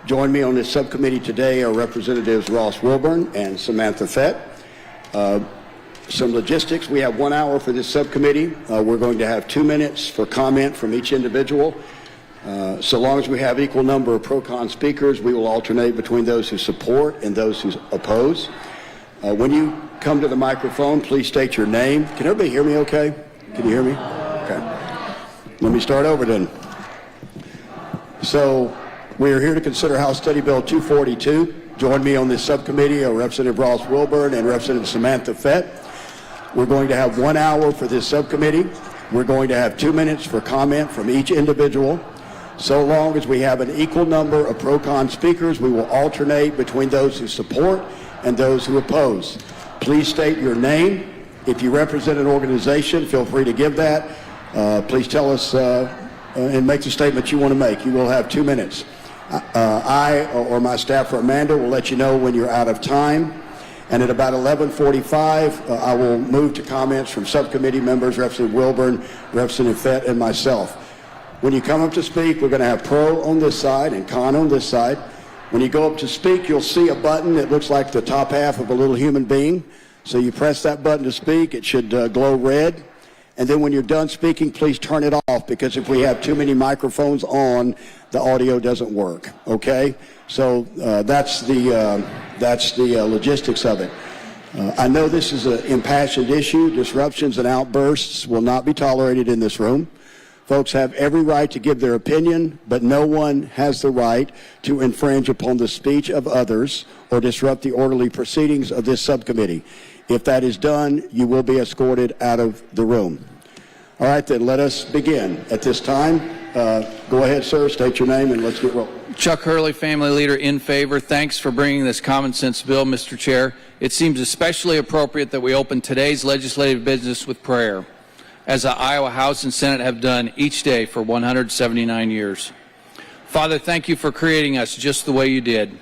Join me on this subcommittee today are Representatives Ross Wilburn and Samantha Fett. Some logistics. We have 1 hour for this subcommittee. We're going to have 2 minutes for comment from each individual. So long as we have equal number of pro-con speakers, we will alternate between those who support and those who oppose. When you come to the microphone, please state your name. Can everybody hear me okay? Can you hear me? Okay. Let me start over then. So we are here to consider House Study Bill 242. Join me on this subcommittee are Representative Ross Wilburn and Representative Samantha Fett. We're going to have 1 hour for this subcommittee. We're going to have 2 minutes for comment from each individual. So long as we have an equal number of pro-con speakers, we will alternate between those who support and those who oppose. Please state your name. If you represent an organization, feel free to give that. Please tell us and make the statement you want to make. You will have 2 minutes. I or my staffer Amanda will let you know when you're out of time. And at about 11:45, I will move to comments from subcommittee members, Representative Wilburn, Representative Fett, and myself. When you come up to speak, we're going to have pro on this side and con on this side. When you go up to speak, you'll see a button that looks like the top half of a little human being. So you press that button to speak. It should glow red. And then when you're done speaking, please turn it off, because if we have too many microphones on, the audio doesn't work. Okay? So that's the logistics of it. I know this is an impassioned issue. Disruptions and outbursts will not be tolerated in this room. Folks have every right to give their opinion, but no one has the right to infringe upon the speech of others or disrupt the orderly proceedings of this subcommittee. If that is done, you will be escorted out of the room. All right, then, let us begin. At this time, go ahead, sir, state your name, and let's get rolling. Chuck Hurley, Family Leader, in favor. Thanks for bringing this common sense bill, Mr. Chair. It seems especially appropriate that we open today's legislative business with prayer, as the Iowa House and Senate have done each day for 179 years. Father, thank you for creating us just the way you did.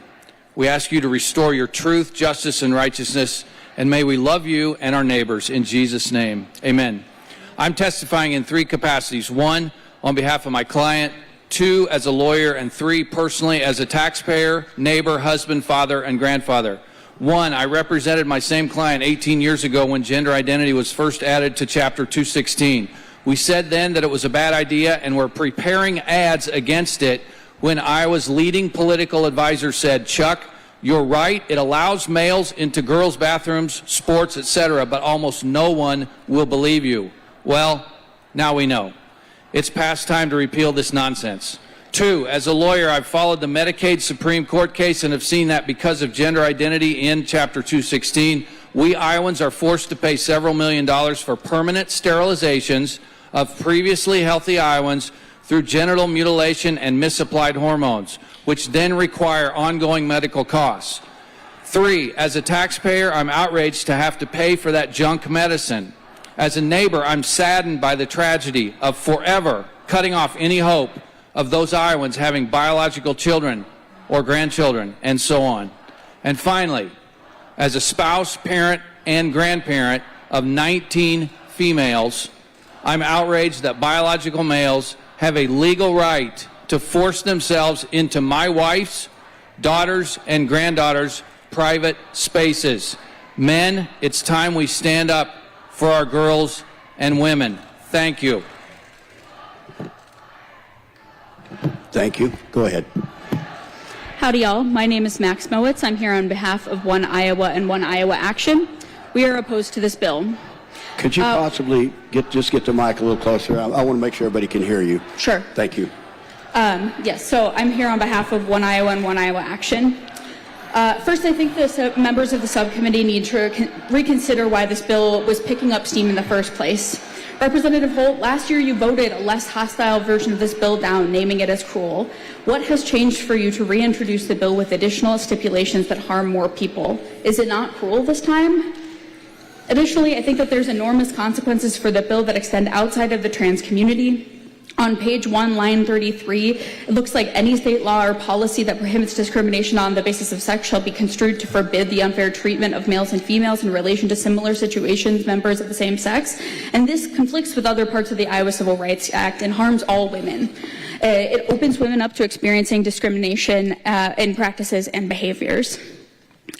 We ask you to restore your truth, justice, and righteousness, and may we love you and our neighbors in Jesus' name. Amen. I'm testifying in 3 capacities: 1, on behalf of my client; 2, as a lawyer; and 3, personally as a taxpayer, neighbor, husband, father, and grandfather. 1, I represented my same client 18 years ago when gender identity was first added to Chapter 216. We said then that it was a bad idea and were preparing ads against it when Iowa's leading political advisor said, "Chuck, you're right, it allows males into girls' bathrooms, sports, etc., but almost no one will believe you." Well, now we know. It's past time to repeal this nonsense. 2, as a lawyer, I've followed the Medicaid Supreme Court case and have seen that because of gender identity in Chapter 216, we Iowans are forced to pay several $1,000,000 for permanent sterilizations of previously healthy Iowans through genital mutilation and misapplied hormones, which then require ongoing medical costs. 3, as a taxpayer, I'm outraged to have to pay for that junk medicine. As a neighbor, I'm saddened by the tragedy of forever cutting off any hope of those Iowans having biological children or grandchildren, and so on. And finally, as a spouse, parent, and grandparent of 19 females, I'm outraged that biological males have a legal right to force themselves into my wife's, daughters, and granddaughters' private spaces. Men, it's time we stand up for our girls and women. Thank you. Thank you. Go ahead. Howdy, y'all. My name is Max Mowitz. I'm here on behalf of One Iowa and One Iowa Action. We are opposed to this bill. Could you possibly get the mic a little closer? I want to make sure everybody can hear you. Sure. Thank you. Yes, so I'm here on behalf of One Iowa and One Iowa Action. First, I think the members of the subcommittee need to reconsider why this bill was picking up steam in the first place. Representative Holt, last year you voted a less hostile version of this bill down, naming it as cruel. What has changed for you to reintroduce the bill with additional stipulations that harm more people? Is it not cruel this time? Additionally, I think that there's enormous consequences for the bill that extend outside of the trans community. On page 1, line 33, it looks like any state law or policy that prohibits discrimination on the basis of sex shall be construed to forbid the unfair treatment of males and females in relation to similar situations, members of the same sex. And this conflicts with other parts of the Iowa Civil Rights Act and harms all women. It opens women up to experiencing discrimination in practices and behaviors.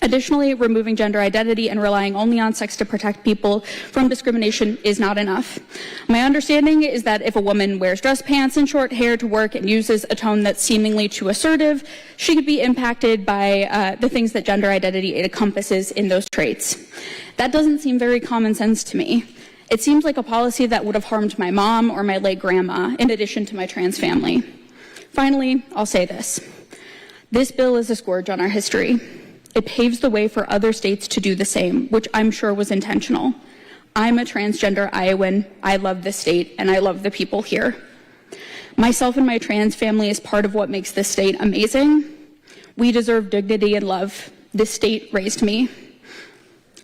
Additionally, removing gender identity and relying only on sex to protect people from discrimination is not enough. My understanding is that if a woman wears dress pants and short hair to work and uses a tone that's seemingly too assertive, she could be impacted by the things that gender identity encompasses in those traits. That doesn't seem very common sense to me. It seems like a policy that would have harmed my mom or my late grandma, in addition to my trans family. Finally, I'll say this. This bill is a scourge on our history. It paves the way for other states to do the same, which I'm sure was intentional. I'm a transgender Iowan. I love this state, and I love the people here. Myself and my trans family is part of what makes this state amazing. We deserve dignity and love. This state raised me.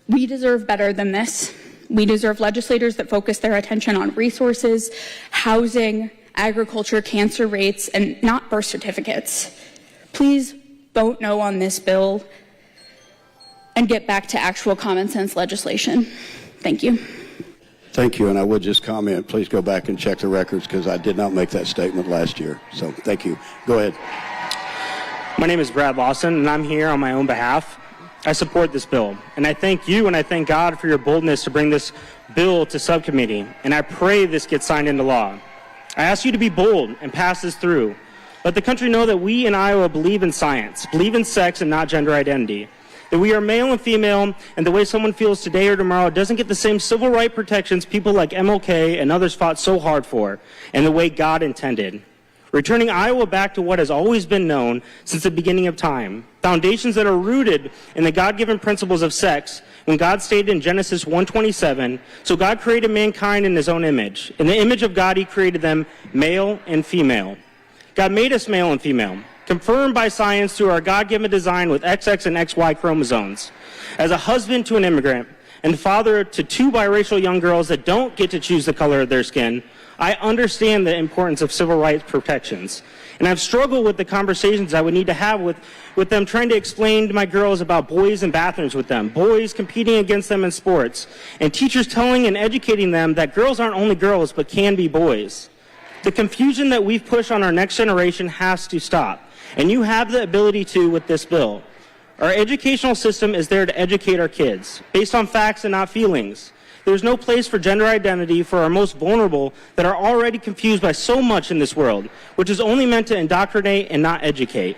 We deserve better than this. We deserve legislators that focus their attention on resources, housing, agriculture, cancer rates, and not birth certificates. Please vote no on this bill and get back to actual common sense legislation. Thank you. Thank you, and I would just comment, please go back and check the records because I did not make that statement last year. So thank you. Go ahead. My name is Brad Lawson, and I'm here on my own behalf. I support this bill, and I thank you and I thank God for your boldness to bring this bill to subcommittee, and I pray this gets signed into law. I ask you to be bold and pass this through. Let the country know that we in Iowa believe in science, believe in sex and not gender identity, that we are male and female, and the way someone feels today or tomorrow doesn't get the same civil rights protections people like MLK and others fought so hard for, and the way God intended. Returning Iowa back to what has always been known since the beginning of time, foundations that are rooted in the God-given principles of sex, when God stated in Genesis 1:27, so God created mankind in his own image. In the image of God, he created them male and female. God made us male and female, confirmed by science through our God-given design with XX and XY chromosomes. As a husband to an immigrant and father to two biracial young girls that don't get to choose the color of their skin, I understand the importance of civil rights protections. And I've struggled with the conversations I would need to have with them, trying to explain to my girls about boys in bathrooms with them, boys competing against them in sports, and teachers telling and educating them that girls aren't only girls but can be boys. The confusion that we've pushed on our next generation has to stop, and you have the ability to with this bill. Our educational system is there to educate our kids, based on facts and not feelings. There's no place for gender identity for our most vulnerable that are already confused by so much in this world, which is only meant to indoctrinate and not educate.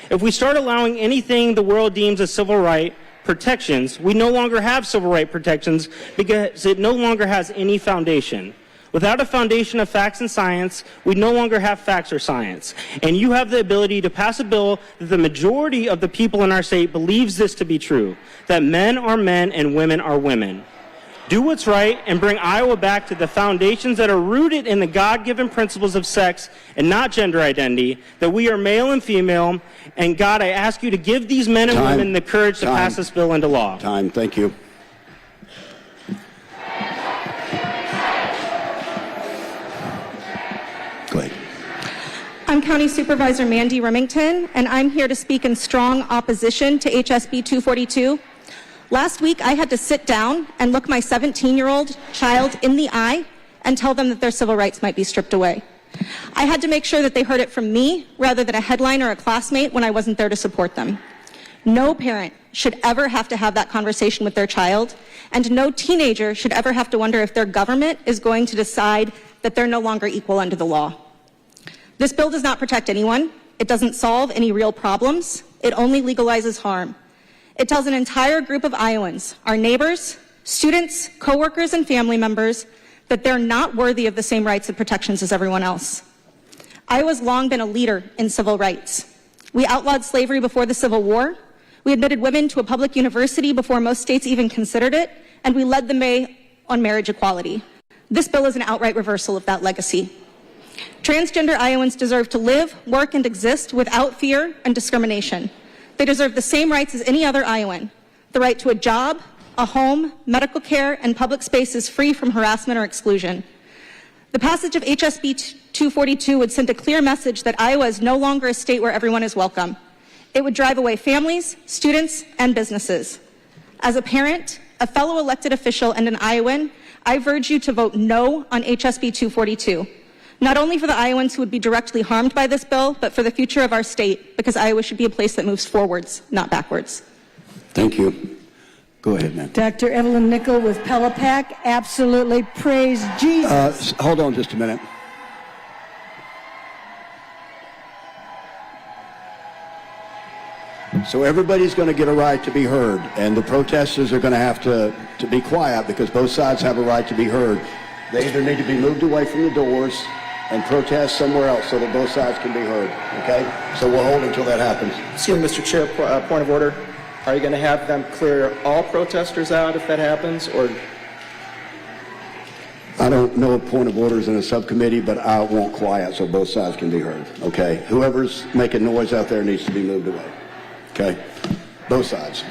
If we start allowing anything the world deems as civil right protections, we no longer have civil right protections because it no longer has any foundation. Without a foundation of facts and science, we no longer have facts or science. And you have the ability to pass a bill that the majority of the people in our state believes this to be true, that men are men and women are women. Do what's right and bring Iowa back to the foundations that are rooted in the God-given principles of sex and not gender identity, that we are male and female. And God, I ask you to give these men and women the courage to pass this bill into law. Time. Thank you. Go ahead. I'm County Supervisor Mandy Remington, and I'm here to speak in strong opposition to HSB 242. Last week, I had to sit down and look my 17-year-old child in the eye and tell them that their civil rights might be stripped away. I had to make sure that they heard it from me rather than a headline or a classmate when I wasn't there to support them. No parent should ever have to have that conversation with their child, and no teenager should ever have to wonder if their government is going to decide that they're no longer equal under the law. This bill does not protect anyone. It doesn't solve any real problems. It only legalizes harm. It tells an entire group of Iowans, our neighbors, students, coworkers, and family members, that they're not worthy of the same rights and protections as everyone else. Iowa's long been a leader in civil rights. We outlawed slavery before the Civil War. We admitted women to a public university before most states even considered it, and we led the way on marriage equality. This bill is an outright reversal of that legacy. Transgender Iowans deserve to live, work, and exist without fear and discrimination. They deserve the same rights as any other Iowan: the right to a job, a home, medical care, and public spaces free from harassment or exclusion. The passage of HSB 242 would send a clear message that Iowa is no longer a state where everyone is welcome. It would drive away families, students, and businesses. As a parent, a fellow elected official, and an Iowan, I urge you to vote no on HSB 242, not only for the Iowans who would be directly harmed by this bill, but for the future of our state, because Iowa should be a place that moves forwards, not backwards. Thank you. Go ahead, ma'am. Dr. Evelyn Nickel with Pellipack, absolutely praise Jesus. Hold on just a minute. So everybody's going to get a right to be heard, and the protesters are going to have to be quiet because both sides have a right to be heard. They either need to be moved away from the doors and protest somewhere else so that both sides can be heard, okay? So we'll hold until that happens. Excuse me, Mr. Chair, point of order. Are you going to have them clear all protesters out if that happens, or? I don't know of point of orders in a subcommittee, but I want quiet so both sides can be heard, okay? Whoever's making noise out there needs to be moved away, okay? Both sides.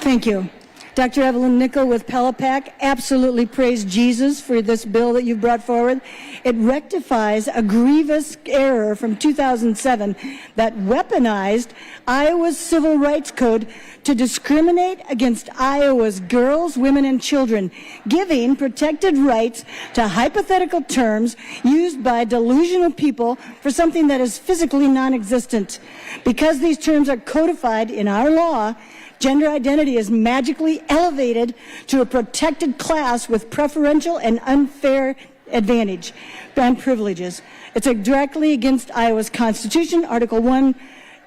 Thank you. Dr. Evelyn Nickel with Pellipack, absolutely praise Jesus for this bill that you've brought forward. It rectifies a grievous error from 2007 that weaponized Iowa's Civil Rights Code to discriminate against Iowa's girls, women, and children, giving protected rights to hypothetical terms used by delusional people for something that is physically non-existent. Because these terms are codified in our law, gender identity is magically elevated to a protected class with preferential and unfair advantage and privileges. It's directly against Iowa's Constitution, Article 1,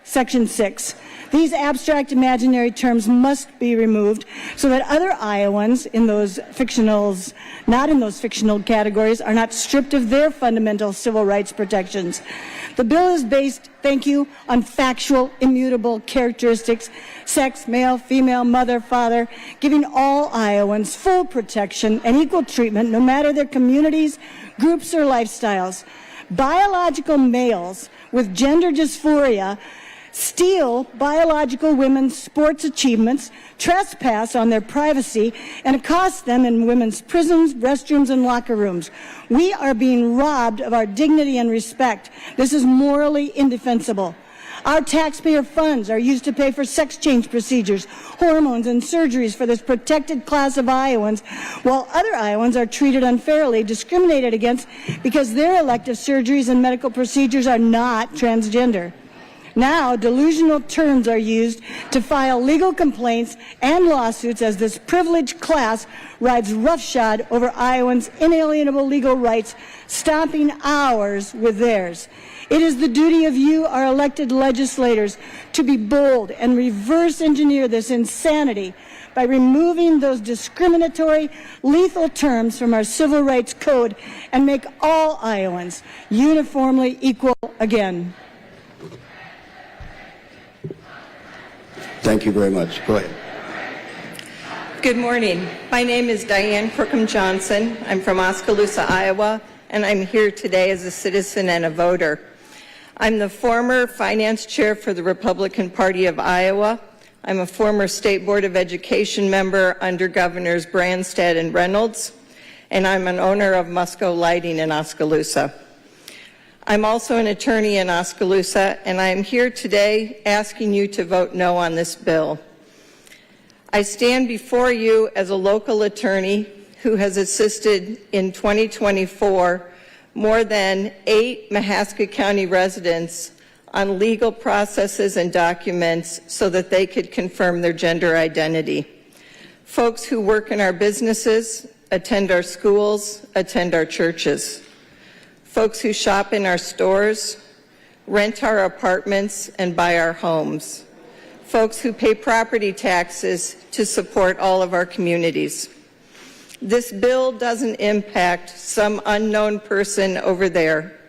Section 6. These abstract imaginary terms must be removed so that other Iowans in those fictionals, not in those fictional categories, are not stripped of their fundamental civil rights protections. The bill is based, thank you, on factual, immutable characteristics, sex, male, female, mother, father, giving all Iowans full protection and equal treatment no matter their communities, groups, or lifestyles. Biological males with gender dysphoria steal biological women's sports achievements, trespass on their privacy, and accost them in women's prisons, restrooms, and locker rooms. We are being robbed of our dignity and respect. This is morally indefensible. Our taxpayer funds are used to pay for sex change procedures, hormones, and surgeries for this protected class of Iowans, while other Iowans are treated unfairly, discriminated against because their elective surgeries and medical procedures are not transgender. Now, delusional terms are used to file legal complaints and lawsuits as this privileged class rides roughshod over Iowans' inalienable legal rights, stomping ours with theirs. It is the duty of you, our elected legislators, to be bold and reverse engineer this insanity by removing those discriminatory, lethal terms from our Civil Rights Code and make all Iowans uniformly equal again. Thank you very much. Go ahead. Good morning. My name is Diane Crookham Johnson. I'm from Oskaloosa, Iowa, and I'm here today as a citizen and a voter. I'm the former finance chair for the Republican Party of Iowa. I'm a former State Board of Education member under Governors Branstad and Reynolds, and I'm an owner of Musco Lighting in Oskaloosa. I'm also an attorney in Oskaloosa, and I'm here today asking you to vote no on this bill. I stand before you as a local attorney who has assisted in 2024 more than 8 Mahaska County residents on legal processes and documents so that they could confirm their gender identity. Folks who work in our businesses, attend our schools, attend our churches. Folks who shop in our stores, rent our apartments, and buy our homes. Folks who pay property taxes to support all of our communities. This bill doesn't impact some unknown person over there.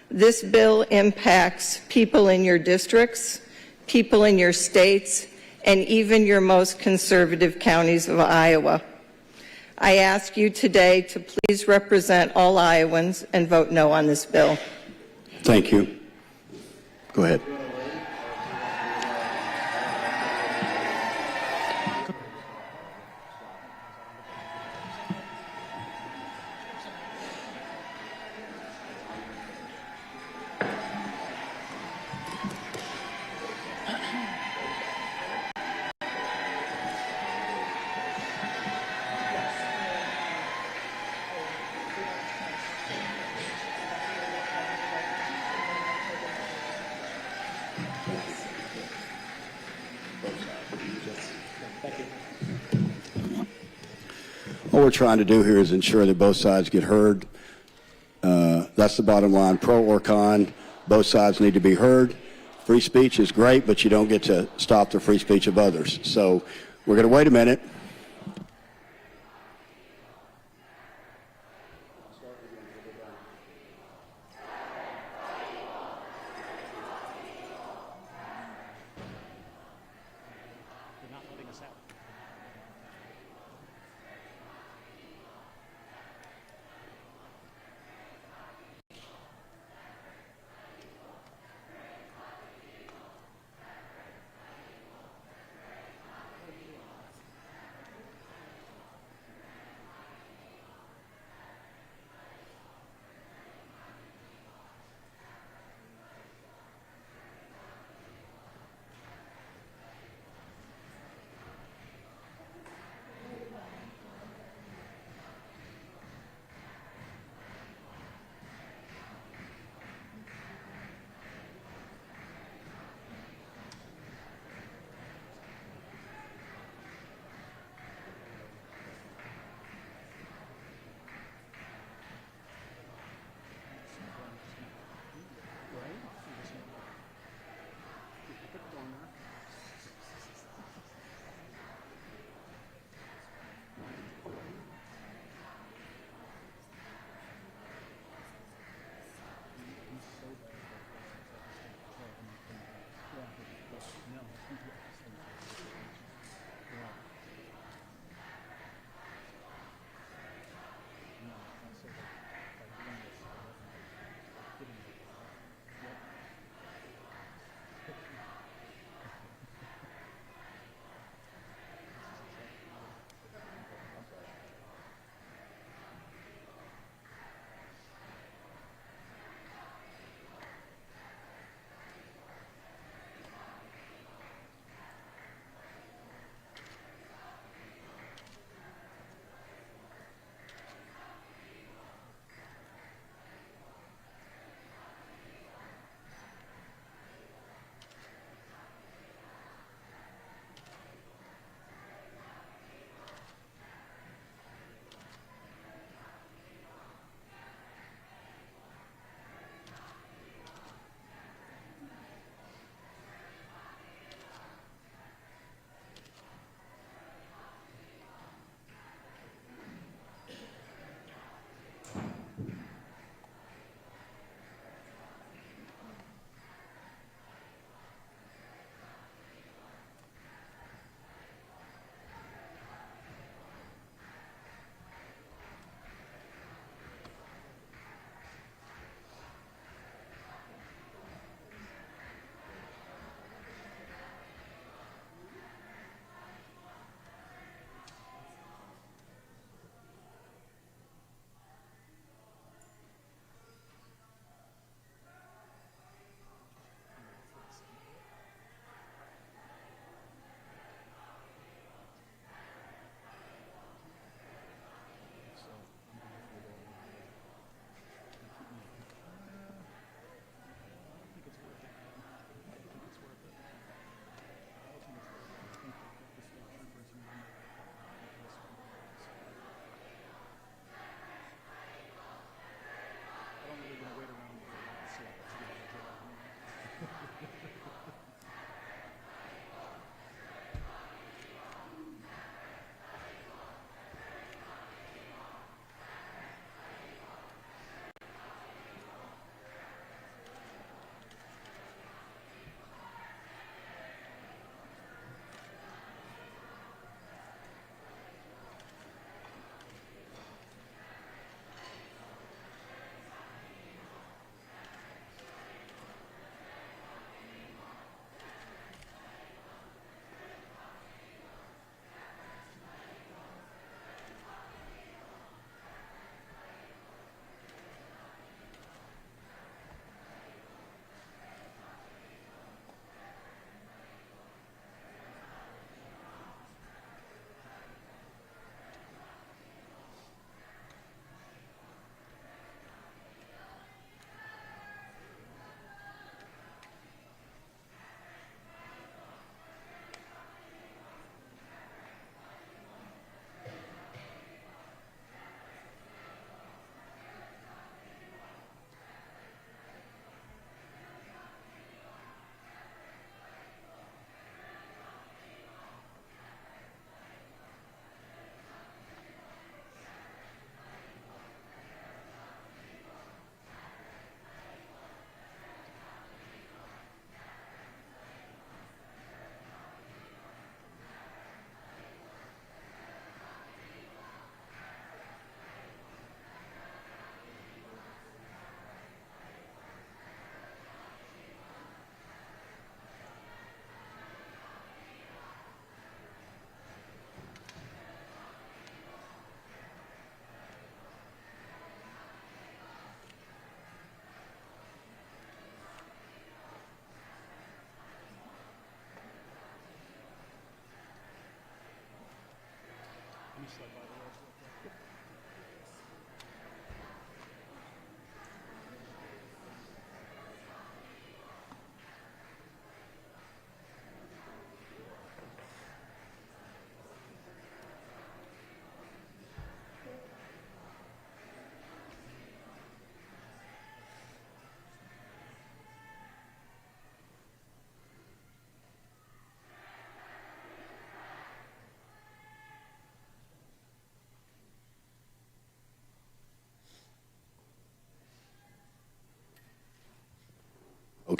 This bill impacts people in your districts, people in your states, and even your most conservative counties of Iowa. I ask you today to please represent all Iowans and vote no on this bill. Thank you. Go ahead. What we're trying to do here is ensure that both sides get heard. That's the bottom line, pro or con. Both sides need to be heard. Free speech is great, but you don't get to stop the free speech of others. So we're going to wait a minute.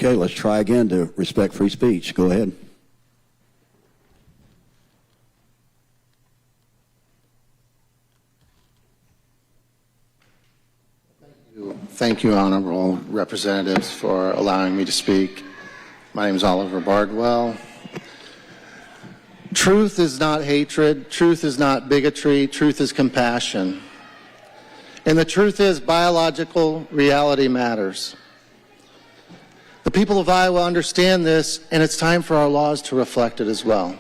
Okay, let's try again to respect free speech. Go ahead. Thank you, honorable representatives, for allowing me to speak. My name is Oliver Bardwell. Truth is not hatred. Truth is not bigotry. Truth is compassion. And the truth is, biological reality matters. The people of Iowa understand this, and it's time for our laws to reflect it as well.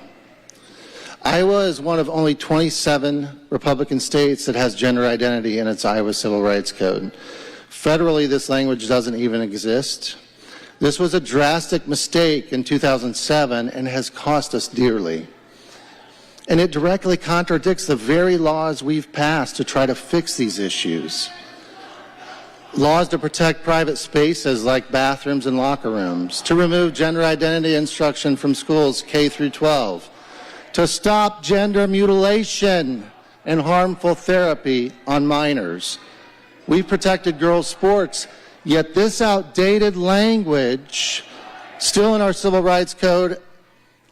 Iowa is one of only 27 Republican states that has gender identity in its Iowa Civil Rights Code. Federally, this language doesn't even exist. This was a drastic mistake in 2007 and has cost us dearly. And it directly contradicts the very laws we've passed to try to fix these issues. Laws to protect private spaces like bathrooms and locker rooms, to remove gender identity instruction from schools K through 12, to stop gender mutilation and harmful therapy on minors. We've protected girls' sports, yet this outdated language, still in our Civil Rights Code,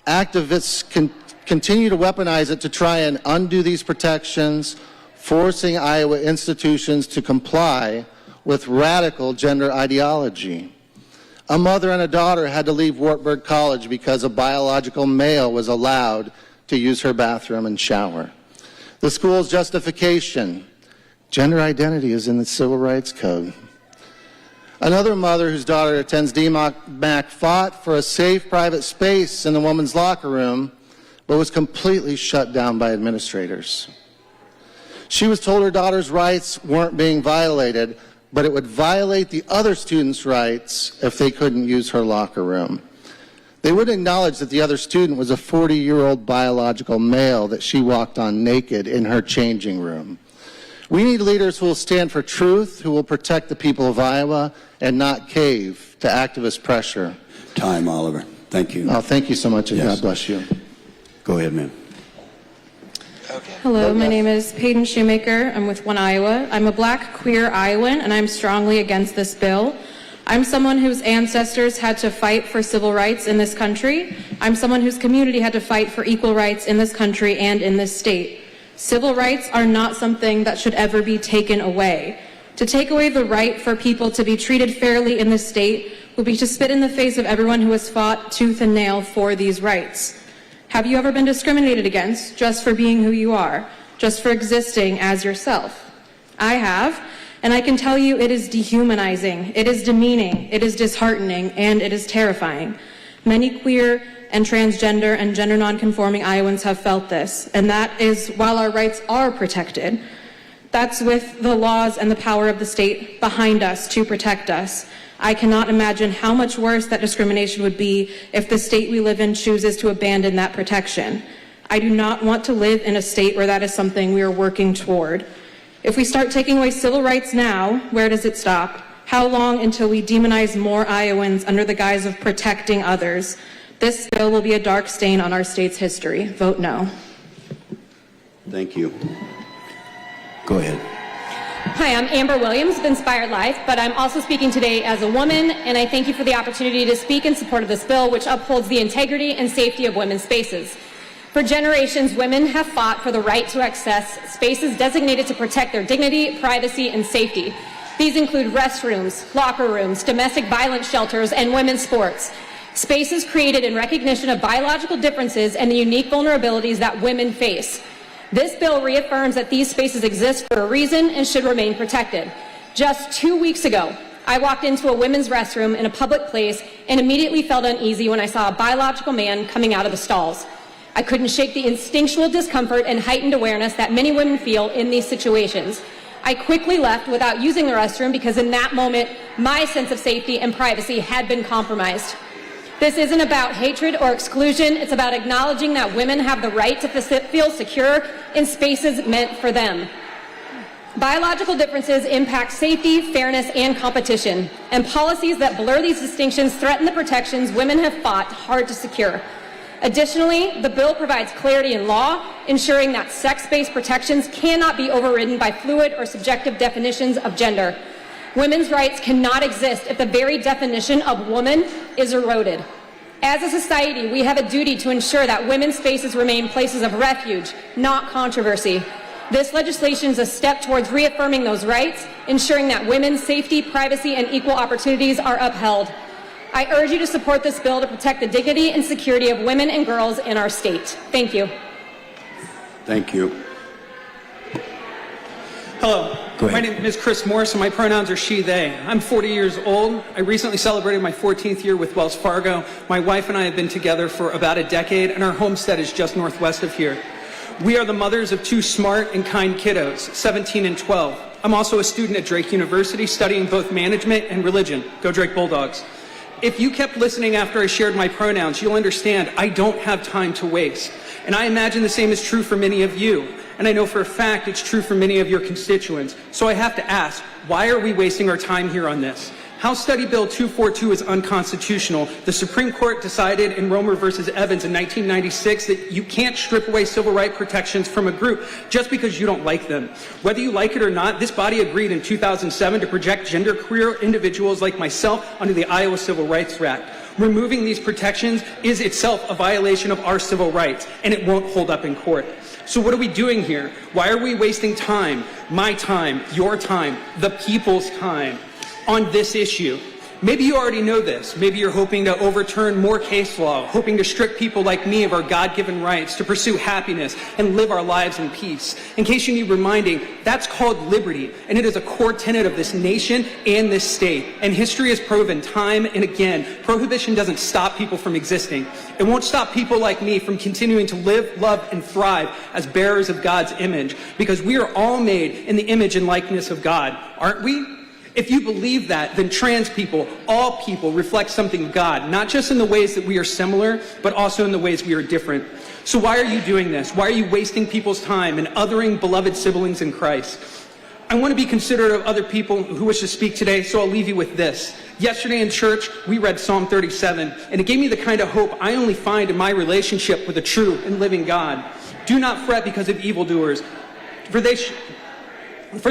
activists continue to weaponize it to try and undo these protections, forcing Iowa institutions to comply with radical gender ideology. A mother and a daughter had to leave Wartburg College because a biological male was allowed to use her bathroom and shower. The school's justification: gender identity is in the Civil Rights Code. Another mother whose daughter attends DMAC fought for a safe private space in the woman's locker room, but was completely shut down by administrators. She was told her daughter's rights weren't being violated, but it would violate the other students' rights if they couldn't use her locker room. They wouldn't acknowledge that the other student was a 40-year-old biological male that she walked on naked in her changing room. We need leaders who will stand for truth, who will protect the people of Iowa, and not cave to activist pressure. Time, Oliver. Thank you. Oh, thank you so much, and Yes. God bless you. Go ahead, ma'am. Hello, my name is Peyton Shoemaker. I'm with One Iowa. I'm a black queer Iowan, and I'm strongly against this bill. I'm someone whose ancestors had to fight for civil rights in this country. I'm someone whose community had to fight for equal rights in this country and in this state. Civil rights are not something that should ever be taken away. To take away the right for people to be treated fairly in this state would be to spit in the face of everyone who has fought tooth and nail for these rights. Have you ever been discriminated against just for being who you are, just for existing as yourself? I have, and I can tell you it is dehumanizing, it is demeaning, it is disheartening, and it is terrifying. Many queer and transgender and gender nonconforming Iowans have felt this, and that is while our rights are protected. That's with the laws and the power of the state behind us to protect us. I cannot imagine how much worse that discrimination would be if the state we live in chooses to abandon that protection. I do not want to live in a state where that is something we are working toward. If we start taking away civil rights now, where does it stop? How long until we demonize more Iowans under the guise of protecting others? This bill will be a dark stain on our state's history. Vote no. Thank you. Go ahead. Hi, I'm Amber Williams of Inspired Life, but I'm also speaking today as a woman, and I thank you for the opportunity to speak in support of this bill, which upholds the integrity and safety of women's spaces. For generations, women have fought for the right to access spaces designated to protect their dignity, privacy, and safety. These include restrooms, locker rooms, domestic violence shelters, and women's sports. Spaces created in recognition of biological differences and the unique vulnerabilities that women face. This bill reaffirms that these spaces exist for a reason and should remain protected. Just 2 weeks ago, I walked into a women's restroom in a public place and immediately felt uneasy when I saw a biological man coming out of the stalls. I couldn't shake the instinctual discomfort and heightened awareness that many women feel in these situations. I quickly left without using the restroom because in that moment, my sense of safety and privacy had been compromised. This isn't about hatred or exclusion. It's about acknowledging that women have the right to feel secure in spaces meant for them. Biological differences impact safety, fairness, and competition, and policies that blur these distinctions threaten the protections women have fought hard to secure. Additionally, the bill provides clarity in law, ensuring that sex-based protections cannot be overridden by fluid or subjective definitions of gender. Women's rights cannot exist if the very definition of woman is eroded. As a society, we have a duty to ensure that women's spaces remain places of refuge, not controversy. This legislation is a step towards reaffirming those rights, ensuring that women's safety, privacy, and equal opportunities are upheld. I urge you to support this bill to protect the dignity and security of women and girls in our state. Thank you. Thank you. Hello. Go ahead. My name is Chris Morris, and my pronouns are she, they. I'm 40 years old. I recently celebrated my 14th year with Wells Fargo. My wife and I have been together for about a decade, and our homestead is just northwest of here. We are the mothers of two smart and kind kiddos, 17 and 12. I'm also a student at Drake University, studying both management and religion. Go Drake Bulldogs. If you kept listening after I shared my pronouns, you'll understand I don't have time to waste. And I imagine the same is true for many of you. And I know for a fact it's true for many of your constituents. So I have to ask, why are we wasting our time here on this? House Study Bill 242 is unconstitutional. The Supreme Court decided in Romer versus Evans in 1996 that you can't strip away civil rights protections from a group just because you don't like them. Whether you like it or not, this body agreed in 2007 to project genderqueer individuals like myself under the Iowa Civil Rights Act. Removing these protections is itself a violation of our civil rights, and it won't hold up in court. So what are we doing here? Why are we wasting time, my time, your time, the people's time, on this issue? Maybe you already know this. Maybe you're hoping to overturn more case law, hoping to strip people like me of our God-given rights to pursue happiness and live our lives in peace. In case you need reminding, that's called liberty, and it is a core tenet of this nation and this state. And history has proven time and again, prohibition doesn't stop people from existing. It won't stop people like me from continuing to live, love, and thrive as bearers of God's image, because we are all made in the image and likeness of God, aren't we? If you believe that, then trans people, all people, reflect something of God, not just in the ways that we are similar, but also in the ways we are different. So why are you doing this? Why are you wasting people's time and othering beloved siblings in Christ? I want to be considerate of other people who wish to speak today, so I'll leave you with this. Yesterday in church, we read Psalm 37, and it gave me the kind of hope I only find in my relationship with a true and living God. Do not fret because of evildoers, for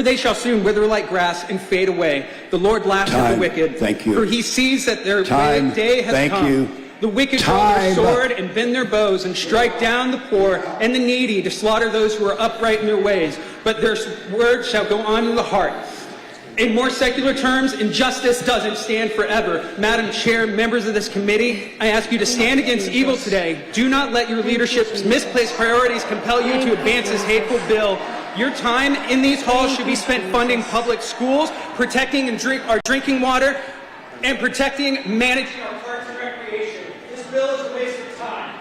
they shall soon wither like grass and fade away. The Lord laughs at the wicked. Thank you. For he sees that their day has Thank come. you. The wicked draw their sword and bend their bows and strike down the poor and the needy to slaughter those who are upright in their ways. But their words shall go on in the heart. In more secular terms, injustice doesn't stand forever. Madam Chair, members of this committee, I ask you to stand against evil today. Do not let your leadership's misplaced priorities compel you to advance this hateful bill. Your time in these halls should be spent funding public schools, protecting our drinking water, and protecting and managing our parks and recreation. This bill is a waste of time.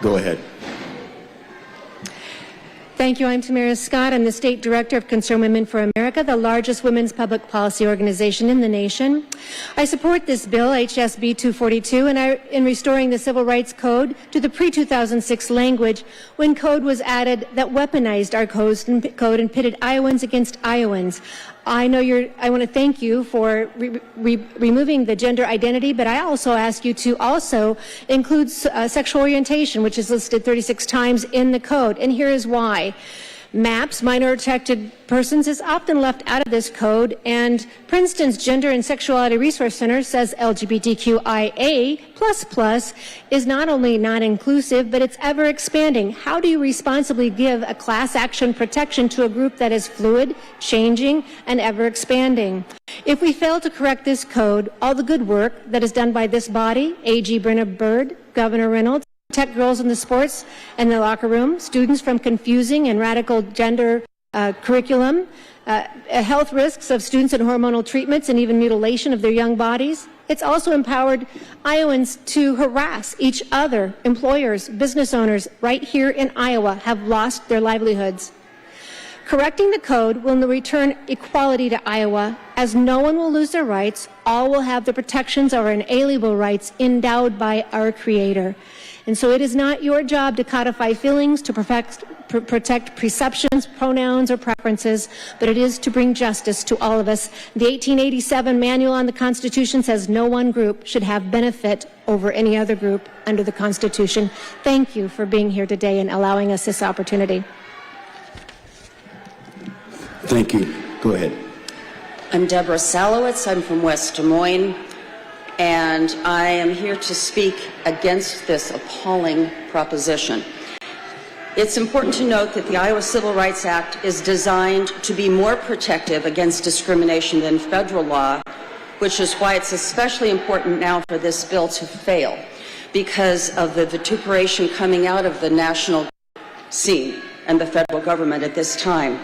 Go ahead. Thank you. I'm Tamara Scott. I'm the State Director of Concerned Women for America, the largest women's public policy organization in the nation. I support this bill, HSB 242, in restoring the Civil Rights Code to the pre-2006 language when code was added that weaponized our code and pitted Iowans against Iowans. I want to thank you for removing the gender identity, but I also ask you to also include sexual orientation, which is listed 36 times in the code, and here is why. MAPS, Minor Protected Persons, is often left out of this code, and Princeton's Gender and Sexuality Resource Center says LGBTQIA++ is not only not inclusive, but it's ever expanding. How do you responsibly give a class action protection to a group that is fluid, changing, and ever expanding? If we fail to correct this code, all the good work that is done by this body, AG Brenna Bird, Governor Reynolds, protect girls in the sports and the locker room, students from confusing and radical gender curriculum, health risks of students and hormonal treatments and even mutilation of their young bodies. It's also empowered Iowans to harass each other. Employers, business owners right here in Iowa have lost their livelihoods. Correcting the code will return equality to Iowa, as no one will lose their rights. All will have the protections of our inalienable rights endowed by our Creator. And so it is not your job to codify feelings, to protect perceptions, pronouns, or preferences, but it is to bring justice to all of us. The 1887 Manual on the Constitution says no one group should have benefit over any other group under the Constitution. Thank you for being here today and allowing us this opportunity. Thank you. Go ahead. I'm Deborah Salowitz. I'm from West Des Moines, and I am here to speak against this appalling proposition. It's important to note that the Iowa Civil Rights Act is designed to be more protective against discrimination than federal law, which is why it's especially important now for this bill to fail, because of the vituperation coming out of the national scene and the federal government at this time.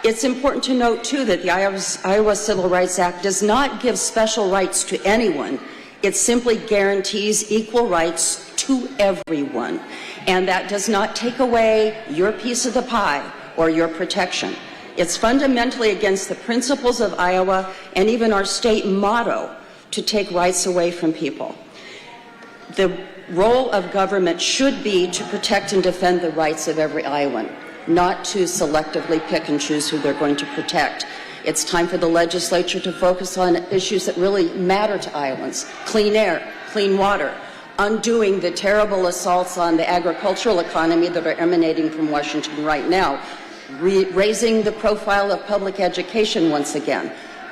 It's important to note, too, that the Iowa Civil Rights Act does not give special rights to anyone. It simply guarantees equal rights to everyone. And that does not take away your piece of the pie or your protection. It's fundamentally against the principles of Iowa and even our state motto to take rights away from people. The role of government should be to protect and defend the rights of every Iowan, not to selectively pick and choose who they're going to protect. It's time for the legislature to focus on issues that really matter to Iowans: clean air, clean water, undoing the terrible assaults on the agricultural economy that are emanating from Washington right now, raising the profile of public education once again.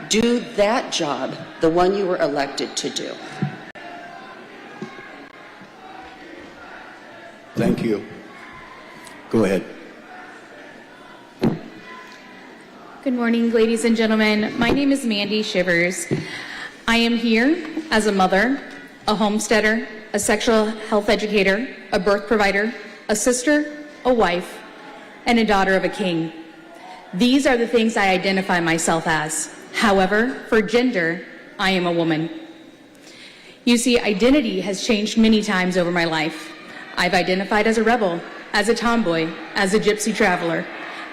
Do that job, the one you were elected to do. Thank you. Go ahead. Good morning, ladies and gentlemen. My name is Mandy Shivers. I am here as a mother, a homesteader, a sexual health educator, a birth provider, a sister, a wife, and a daughter of a king. These are the things I identify myself as. However, for gender, I am a woman. You see, identity has changed many times over my life. I've identified as a rebel, as a tomboy, as a gypsy traveler.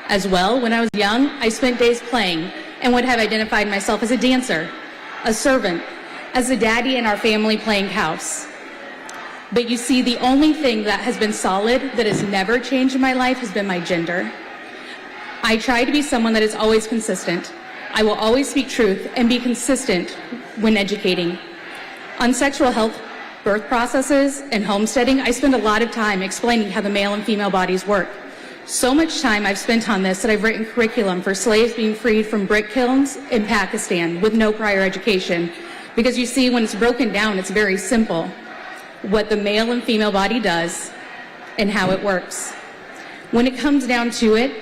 As well, when I was young, I spent days playing and would have identified myself as a dancer, a servant, as a daddy in our family playing house. But you see, the only thing that has been solid, that has never changed in my life, has been my gender. I try to be someone that is always consistent. I will always speak truth and be consistent when educating. On sexual health, birth processes, and homesteading, I spend a lot of time explaining how the male and female bodies work. So much time I've spent on this that I've written curriculum for slaves being freed from brick kilns in Pakistan with no prior education. Because you see, when it's broken down, it's very simple. What the male and female body does and how it works. When it comes down to it,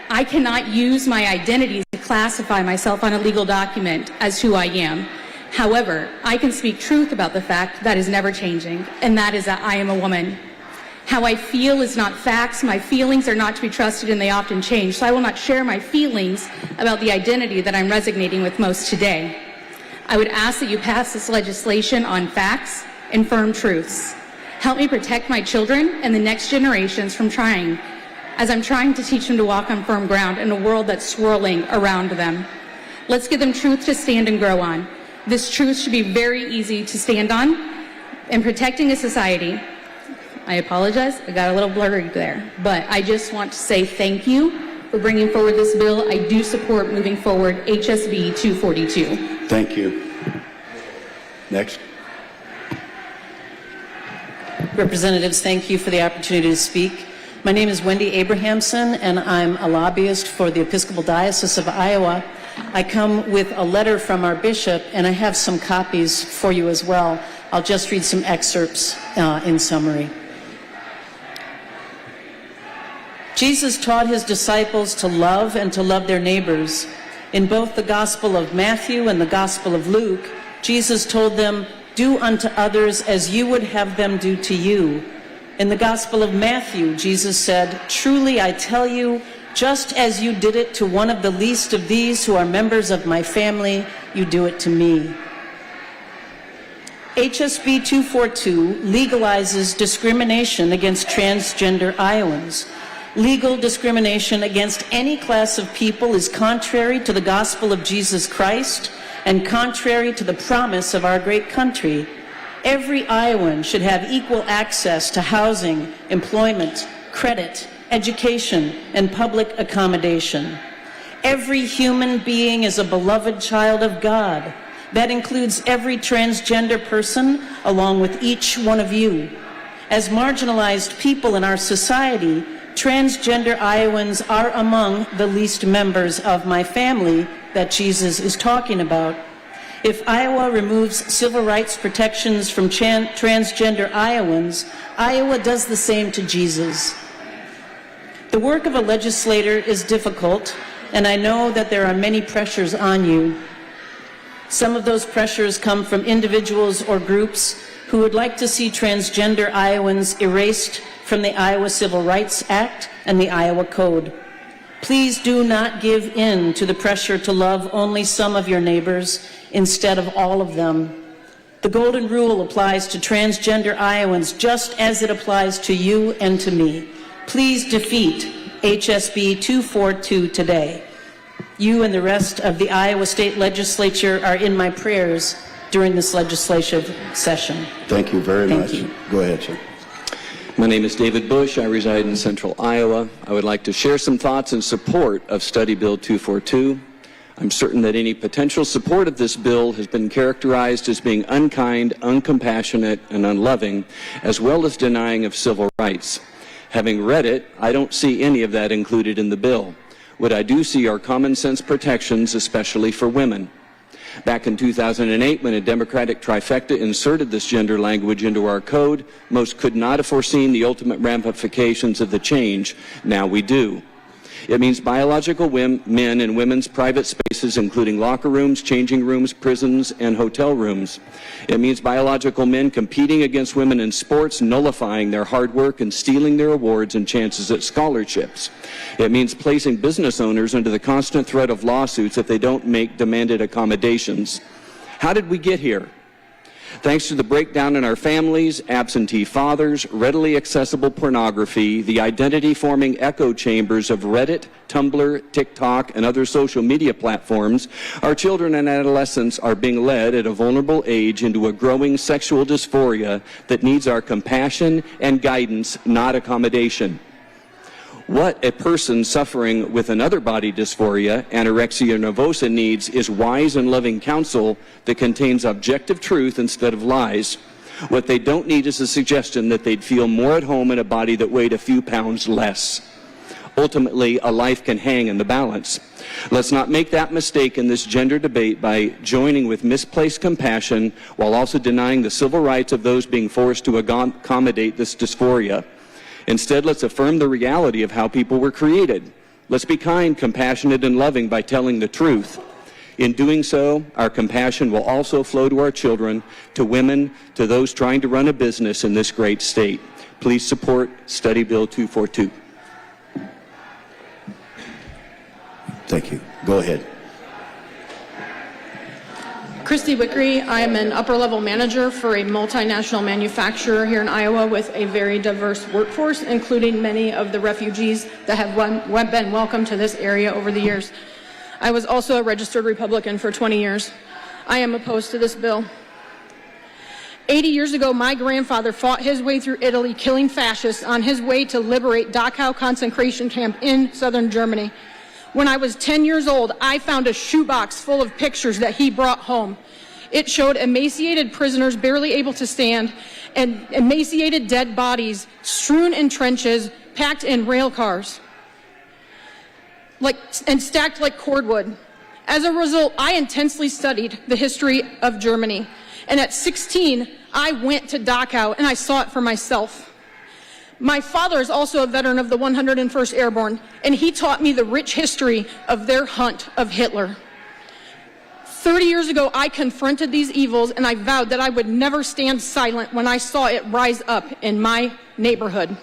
I cannot use my identity to classify myself on a legal document as who I am. However, I can speak truth about the fact that is never changing, and that is that I am a woman. How I feel is not facts. My feelings are not to be trusted, and they often change. So I will not share my feelings about the identity that I'm resonating with most today. I would ask that you pass this legislation on facts and firm truths. Help me protect my children and the next generations from trying, as I'm trying to teach them to walk on firm ground in a world that's swirling around them. Let's give them truth to stand and grow on. This truth should be very easy to stand on. In protecting a society, I apologize, I got a little blurry there, but I just want to say thank you for bringing forward this bill. I do support moving forward HSB 242. Thank you. Next. Representatives, thank you for the opportunity to speak. My name is Wendy Abrahamson, and I'm a lobbyist for the Episcopal Diocese of Iowa. I come with a letter from our bishop, and I have some copies for you as well. I'll just read some excerpts in summary. Jesus taught his disciples to love and to love their neighbors. In both the Gospel of Matthew and the Gospel of Luke, Jesus told them, "Do unto others as you would have them do to you." In the Gospel of Matthew, Jesus said, "Truly I tell you, just as you did it to one of the least of these who are members of my family, you do it to me." HSB 242 legalizes discrimination against transgender Iowans. Legal discrimination against any class of people is contrary to the gospel of Jesus Christ and contrary to the promise of our great country. Every Iowan should have equal access to housing, employment, credit, education, and public accommodation. Every human being is a beloved child of God. That includes every transgender person, along with each one of you. As marginalized people in our society, transgender Iowans are among the least members of my family that Jesus is talking about. If Iowa removes civil rights protections from transgender Iowans, Iowa does the same to Jesus. The work of a legislator is difficult, and I know that there are many pressures on you. Some of those pressures come from individuals or groups who would like to see transgender Iowans erased from the Iowa Civil Rights Act and the Iowa Code. Please do not give in to the pressure to love only some of your neighbors instead of all of them. The Golden Rule applies to transgender Iowans just as it applies to you and to me. Please defeat HSB 242 today. You and the rest of the Iowa State Legislature are in my prayers during this legislative session. Thank you very much. Thank you. Go ahead, sir. My name is David Bush. I reside in central Iowa. I would like to share some thoughts in support of Study Bill 242. I'm certain that any potential support of this bill has been characterized as being unkind, uncompassionate, and unloving, as well as denying of civil rights. Having read it, I don't see any of that included in the bill. What I do see are common sense protections, especially for women. Back in 2008, when a Democratic trifecta inserted this gender language into our code, most could not have foreseen the ultimate ramifications of the change. Now we do. It means biological men in women's private spaces, including locker rooms, changing rooms, prisons, and hotel rooms. It means biological men competing against women in sports, nullifying their hard work and stealing their awards and chances at scholarships. It means placing business owners under the constant threat of lawsuits if they don't make demanded accommodations. How did we get here? Thanks to the breakdown in our families, absentee fathers, readily accessible pornography, the identity-forming echo chambers of Reddit, Tumblr, TikTok, and other social media platforms, our children and adolescents are being led at a vulnerable age into a growing sexual dysphoria that needs our compassion and guidance, not accommodation. What a person suffering with another body dysphoria, anorexia nervosa, needs is wise and loving counsel that contains objective truth instead of lies. What they don't need is a suggestion that they'd feel more at home in a body that weighed a few pounds less. Ultimately, a life can hang in the balance. Let's not make that mistake in this gender debate by joining with misplaced compassion while also denying the civil rights of those being forced to accommodate this dysphoria. Instead, let's affirm the reality of how people were created. Let's be kind, compassionate, and loving by telling the truth. In doing so, our compassion will also flow to our children, to women, to those trying to run a business in this great state. Please support Study Bill 242. Thank you. Go ahead. Christy Wickery. I am an upper-level manager for a multinational manufacturer here in Iowa with a very diverse workforce, including many of the refugees that have been welcomed to this area over the years. I was also a registered Republican for 20 years. I am opposed to this bill. 80 years ago, my grandfather fought his way through Italy, killing fascists on his way to liberate Dachau concentration camp in southern Germany. When I was 10 years old, I found a shoebox full of pictures that he brought home. It showed emaciated prisoners barely able to stand and emaciated dead bodies strewn in trenches, packed in rail cars, and stacked like cordwood. As a result, I intensely studied the history of Germany. And at 16, I went to Dachau and I saw it for myself. My father is also a veteran of the 101st Airborne, and he taught me the rich history of their hunt of Hitler. 30 years ago, I confronted these evils, and I vowed that I would never stand silent when I saw it rise up in my neighborhood.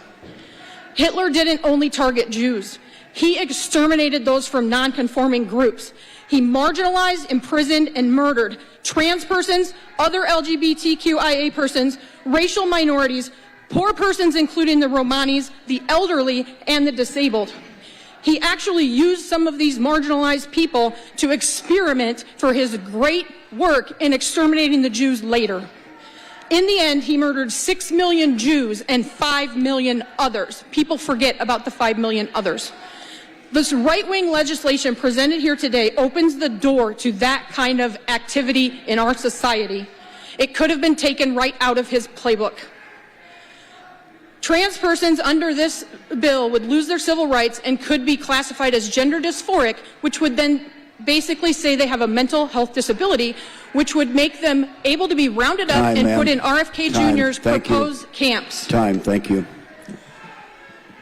Hitler didn't only target Jews. He exterminated those from non-conforming groups. He marginalized, imprisoned, and murdered trans persons, other LGBTQIA persons, racial minorities, poor persons including the Romanis, the elderly, and the disabled. He actually used some of these marginalized people to experiment for his great work in exterminating the Jews later. In the end, he murdered 6 million Jews and 5 million others. People forget about the 5 million others. This right-wing legislation presented here today opens the door to that kind of activity in our society. It could have been taken right out of his playbook. Trans persons under this bill would lose their civil rights and could be classified as gender dysphoric, which would then basically say they have a mental health disability, which would make them able to be rounded up and put in RFK Jr.'s proposed camps. Time, thank you.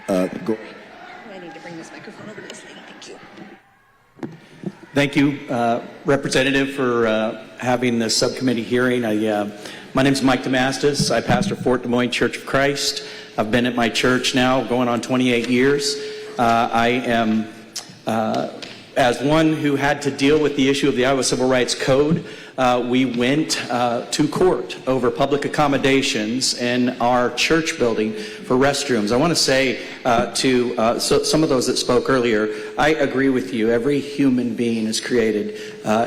I need to bring this microphone over to this lady. Thank you. Thank you, Representative, for having this subcommittee hearing. My name is Mike Damastis. I pastor Fort Des Moines Church of Christ. I've been at my church now going on 28 years. I am, as one who had to deal with the issue of the Iowa Civil Rights Code, we went to court over public accommodations in our church building for restrooms. I want to say to some of those that spoke earlier, I agree with you. Every human being is created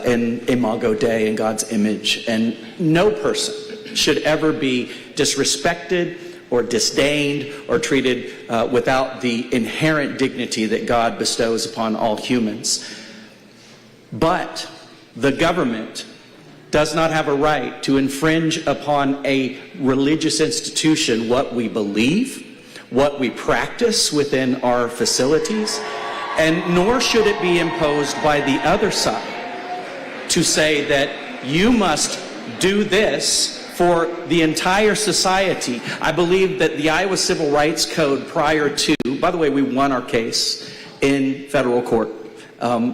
in Imago Dei, in God's image, and no person should ever be disrespected or disdained or treated without the inherent dignity that God bestows upon all humans. But the government does not have a right to infringe upon a religious institution what we believe, what we practice within our facilities, and nor should it be imposed by the other side to say that you must do this for the entire society. I believe that the Iowa Civil Rights Code prior to, by the way, we won our case in federal court,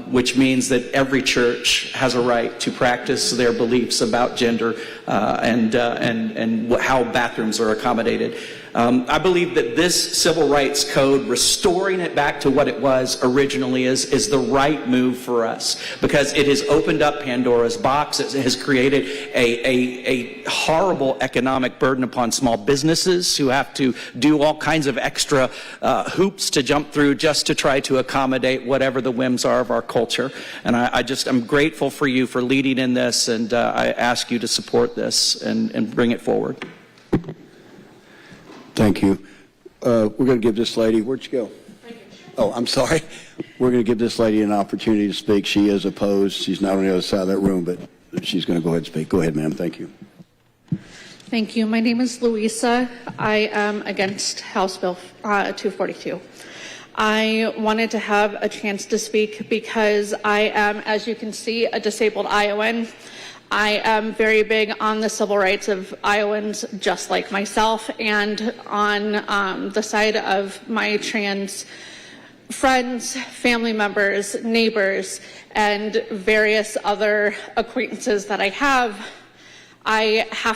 which means that every church has a right to practice their beliefs about gender and how bathrooms are accommodated. I believe that this Civil Rights Code, restoring it back to what it was originally, is the right move for us, because it has opened up Pandora's box. It has created a horrible economic burden upon small businesses who have to do all kinds of extra hoops to jump through just to try to accommodate whatever the whims are of our culture. And I'm grateful for you for leading in this, and I ask you to support this and bring it forward. Thank you. We're going to give this lady, where'd you go? Oh, I'm sorry. We're going to give this lady an opportunity to speak. She is opposed. She's not on the other side of that room, but she's going to go ahead and speak. Go ahead, ma'am. Thank you. Thank you. My name is Louisa. I am against House Bill 242. I wanted to have a chance to speak because I am, as you can see, a disabled Iowan. I am very big on the civil rights of Iowans, just like myself, and on the side of my trans friends, family members, neighbors, and various other acquaintances that I have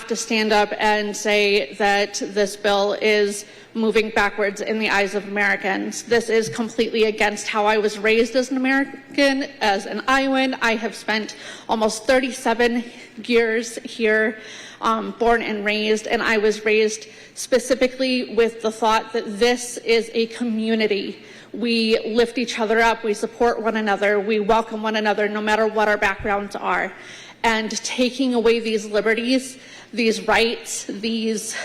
to stand up and say that this bill is moving backwards in the eyes of Americans. This is completely against how I was raised as an American, as an Iowan. I have spent almost 37 years here, born and raised, and I was raised specifically with the thought that this is a community. We lift each other up, we support one another, we welcome one another no matter what our backgrounds are. And taking away these liberties, these rights, these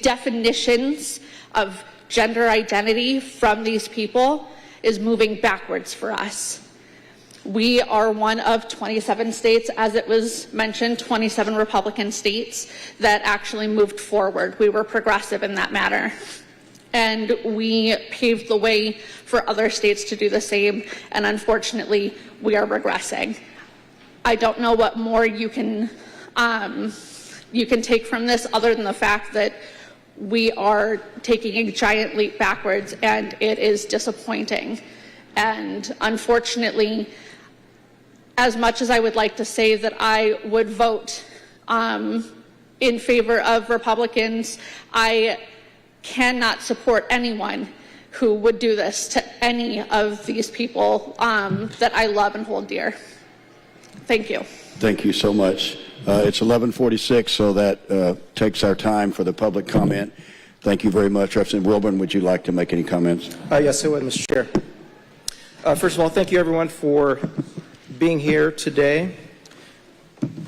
definitions of gender identity from these people is moving backwards for us. We are one of 27 states, as it was mentioned, 27 Republican states that actually moved forward. We were progressive in that matter. And we paved the way for other states to do the same, and unfortunately, we are regressing. I don't know what more you can take from this other than the fact that we are taking a giant leap backwards, and it is disappointing. And unfortunately, as much as I would like to say that I would vote in favor of Republicans, I cannot support anyone who would do this to any of these people that I love and hold dear. Thank you. Thank you so much. It's 11:46, so that takes our time for the public comment. Thank you very much. Representative Wilburn, would you like to make any comments? Yes, I would, Mr. Chair. First of all, thank you everyone for being here today.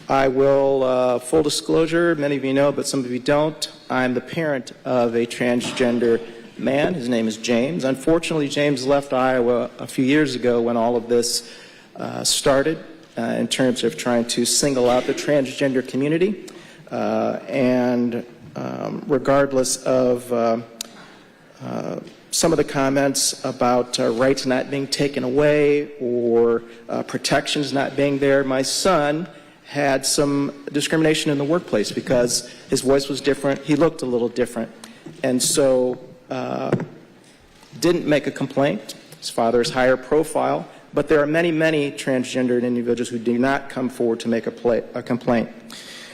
I will, full disclosure, many of you know, but some of you don't, I'm the parent of a transgender man. His name is James. Unfortunately, James left Iowa a few years ago when all of this started in terms of trying to single out the transgender community. Regardless of some of the comments about rights not being taken away or protections not being there, my son had some discrimination in the workplace because his voice was different, he looked a little different, and so didn't make a complaint. His father is higher profile, but there are many, many transgendered individuals who do not come forward to make a complaint.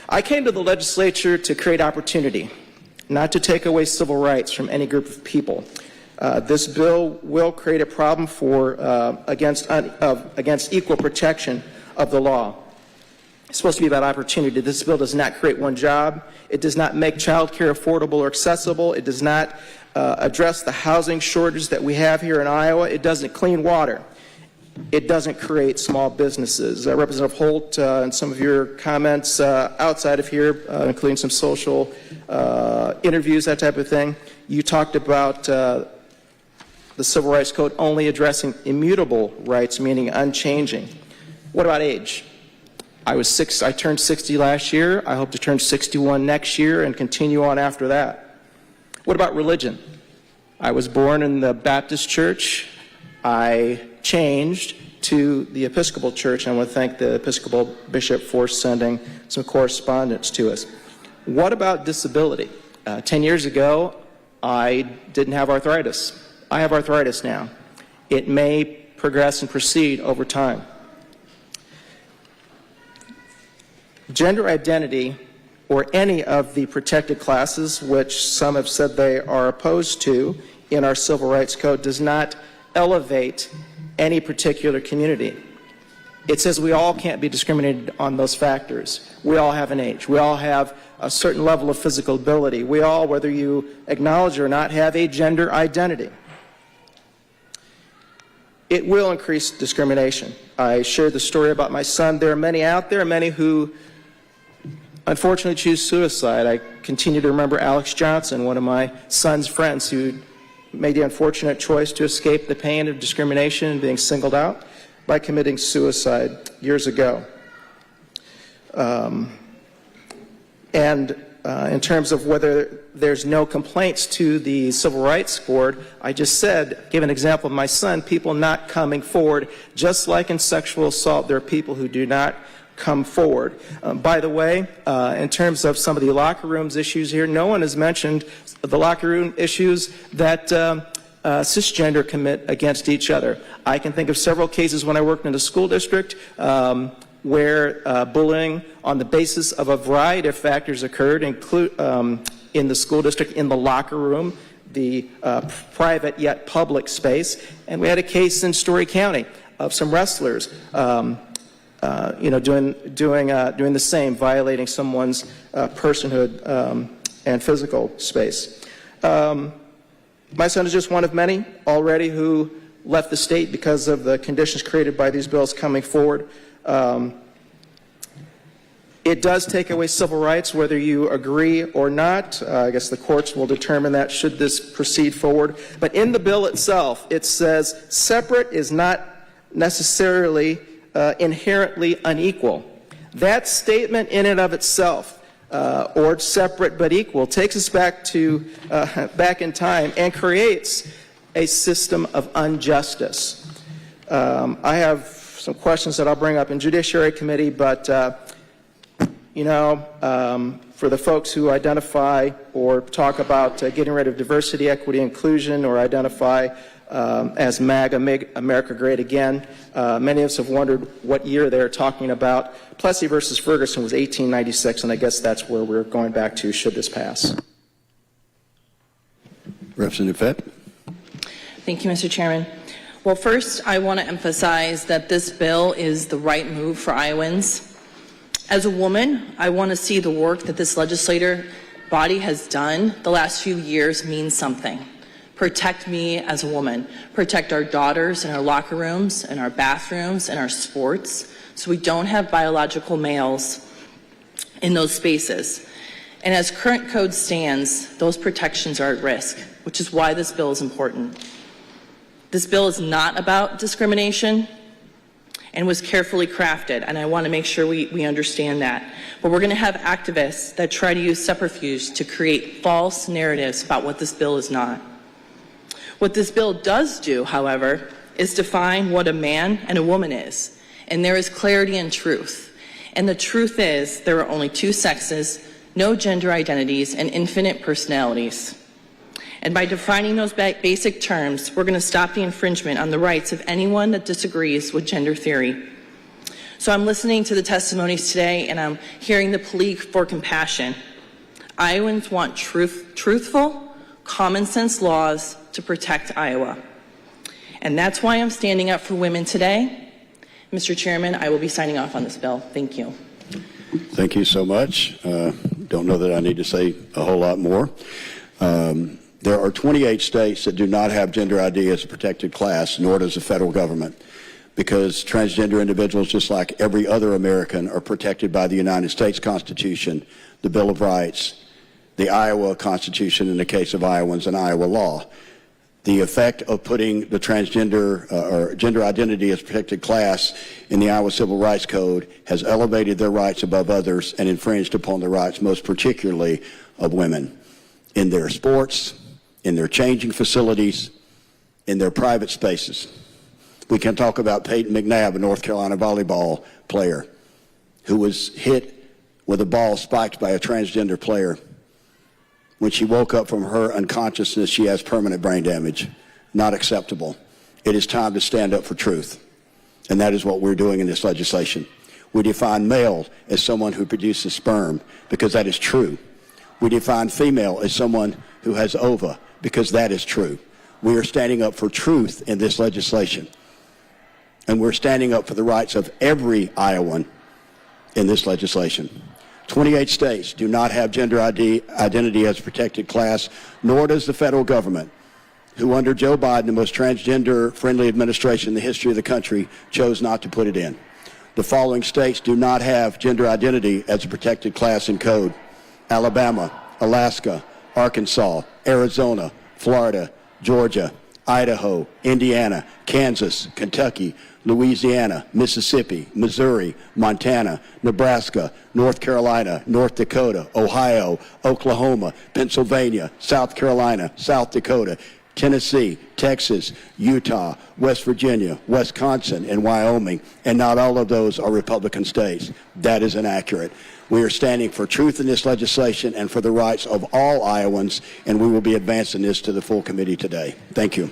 I came to the legislature to create opportunity, not to take away civil rights from any group of people. This bill will create a problem for against equal protection of the law. It's supposed to be about opportunity. This bill does not create one job. It does not make child care affordable or accessible. It does not address the housing shortage that we have here in Iowa. It doesn't clean water. It doesn't create small businesses. Representative Holt, and some of your comments outside of here, including some social interviews, that type of thing, you talked about the Civil Rights Code only addressing immutable rights, meaning unchanging. What about age? I turned 60 last year. I hope to turn 61 next year and continue on after that. What about religion? I was born in the Baptist church. I changed to the Episcopal Church, and I want to thank the Episcopal Bishop for sending some correspondence to us. What about disability? 10 years ago, I didn't have arthritis. I have arthritis now. It may progress and proceed over time. Gender identity, or any of the protected classes, which some have said they are opposed to in our Civil Rights Code, does not elevate any particular community. It says we all can't be discriminated on those factors. We all have an age. We all have a certain level of physical ability. We all, whether you acknowledge it or not, have a gender identity. It will increase discrimination. I shared the story about my son. There are many out there, many who unfortunately choose suicide. I continue to remember Alex Johnson, one of my son's friends, who made the unfortunate choice to escape the pain of discrimination and being singled out by committing suicide years ago. In terms of whether there's no complaints to the Civil Rights Board, I just said, give an example of my son, people not coming forward. Just like in sexual assault, there are people who do not come forward. By the way, in terms of some of the locker rooms issues here, no one has mentioned the locker room issues that cisgender commit against each other. I can think of several cases when I worked in the school district where bullying on the basis of a variety of factors occurred, in the school district, in the locker room, the private yet public space. And we had a case in Story County of some wrestlers doing the same, violating someone's personhood and physical space. My son is just one of many already who left the state because of the conditions created by these bills coming forward. It does take away civil rights, whether you agree or not. I guess the courts will determine that should this proceed forward. But in the bill itself, it says separate is not necessarily inherently unequal. That statement in and of itself, or separate but equal, takes us back in time and creates a system of injustice. I have some questions that I'll bring up in Judiciary Committee, but for the folks who identify or talk about getting rid of diversity, equity, inclusion, or identify as MAGA, Make America Great Again, many of us have wondered what year they're talking about. Plessy versus Ferguson was 1896, and I guess that's where we're going back to should this pass. Representative Fett. Thank you, Mr. Chairman. Well, first, I want to emphasize that this bill is the right move for Iowans. As a woman, I want to see the work that this legislator body has done the last few years mean something. Protect me as a woman. Protect our daughters in our locker rooms, in our bathrooms, in our sports, so we don't have biological males in those spaces. And as current code stands, those protections are at risk, which is why this bill is important. This bill is not about discrimination and was carefully crafted, and I want to make sure we understand that. But we're going to have activists that try to use subterfuge to create false narratives about what this bill is not. What this bill does do, however, is define what a man and a woman is, and there is clarity and truth. And the truth is there are only two sexes, no gender identities, and infinite personalities. And by defining those basic terms, we're going to stop the infringement on the rights of anyone that disagrees with gender theory. So I'm listening to the testimonies today, and I'm hearing the plea for compassion. Iowans want truthful, common sense laws to protect Iowa. And that's why I'm standing up for women today. Mr. Chairman, I will be signing off on this bill. Thank you. Thank you so much. Don't know that I need to say a whole lot more. There are 28 states that do not have gender ID as a protected class, nor does the federal government, because transgender individuals, just like every other American, are protected by the United States Constitution, the Bill of Rights, the Iowa Constitution in the case of Iowans, and Iowa law. The effect of putting the transgender or gender identity as protected class in the Iowa Civil Rights Code has elevated their rights above others and infringed upon the rights, most particularly of women, in their sports, in their changing facilities, in their private spaces. We can talk about Peyton McNabb, a North Carolina volleyball player, who was hit with a ball spiked by a transgender player. When she woke up from her unconsciousness, she has permanent brain damage. Not acceptable. It is time to stand up for truth. And that is what we're doing in this legislation. We define male as someone who produces sperm, because that is true. We define female as someone who has ova, because that is true. We are standing up for truth in this legislation. And we're standing up for the rights of every Iowan in this legislation. 28 states do not have gender identity as a protected class, nor does the federal government, who under Joe Biden, the most transgender-friendly administration in the history of the country, chose not to put it in. The following states do not have gender identity as a protected class in code: Alabama, Alaska, Arkansas, Arizona, Florida, Georgia, Idaho, Indiana, Kansas, Kentucky, Louisiana, Mississippi, Missouri, Montana, Nebraska, North Carolina, North Dakota, Ohio, Oklahoma, Pennsylvania, South Carolina, South Dakota, Tennessee, Texas, Utah, West Virginia, Wisconsin, and Wyoming, and not all of those are Republican states. That is inaccurate. We are standing for truth in this legislation and for the rights of all Iowans, and we will be advancing this to the full committee today. Thank you.